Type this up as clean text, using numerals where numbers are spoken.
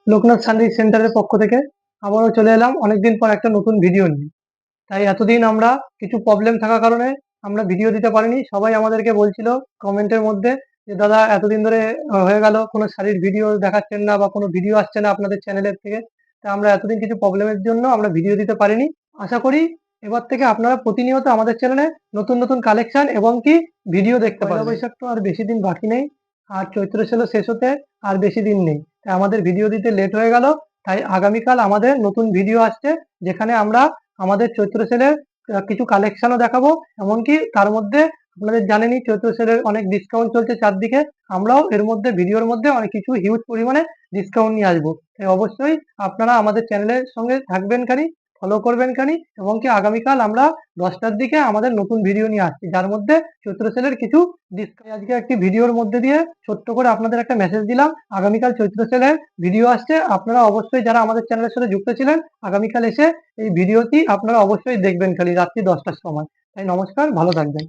Loknath sandwich সেন্টারের পক্ষ থেকে আবারও চলে এলাম অনেকদিন পর একটা নতুন ভিডিও নিয়ে। তাই এতদিন আমরা কিছু প্রবলেম থাকার কারণে আমরা ভিডিও দিতে পারিনি। সবাই আমাদেরকে বলছিল কমেন্টের মধ্যে যে, "দাদা এতদিন ধরে হয়ে গেল কোনো শাড়ির ভিডিও দেখাচ্ছেন না বা কোনো ভিডিও আসছে না আপনাদের চ্যানেলের থেকে।" তা আমরা এতদিন কিছু প্রবলেমের জন্য আমরা ভিডিও দিতে পারিনি। আশা করি এবার থেকে আপনারা প্রতিনিয়ত আমাদের চ্যানেলে নতুন, নতুন কালেকশন এবং কি ভিডিও দেখতে পারবেন। পয়লা বৈশাখ তো আর বেশি দিন বাকি নেই। আর চৈত্র সেলও শেষ হতে আর বেশি দিন নেই। তাই আমাদের ভিডিও দিতে লেট হয়ে গেল। তাই আগামীকাল আমাদের নতুন ভিডিও আসছে, যেখানে আমরা আমাদের চৈত্র সেলের কিছু কালেকশনও দেখাবো। এমনকি তার মধ্যে আপনাদের জানেনই চৈত্র সেলের অনেক ডিসকাউন্ট চলছে চারদিকে। আমরাও এর মধ্যে ভিডিওর মধ্যে অনেক কিছু হিউজ পরিমাণে ডিসকাউন্ট নিয়ে আসবো। তাই অবশ্যই আপনারা আমাদের চ্যানেলের সঙ্গে থাকবেন খানি, ফলো করবেন খানি এবং কি আগামীকাল আমরা 10টার দিকে আমাদের নতুন ভিডিও নিয়ে আসছি, যার মধ্যে চৈত্র সেলের কিছু আজকে একটি ভিডিওর মধ্যে দিয়ে ছোট্ট করে আপনাদের একটা মেসেজ দিলাম। আগামীকাল চৈত্র সেলের ভিডিও আসছে। আপনারা অবশ্যই যারা আমাদের চ্যানেলের সাথে যুক্ত ছিলেন, আগামীকাল এসে এই ভিডিওটি আপনারা অবশ্যই দেখবেন খালি রাত্রি 10টার সময়। তাই নমস্কার, ভালো থাকবেন।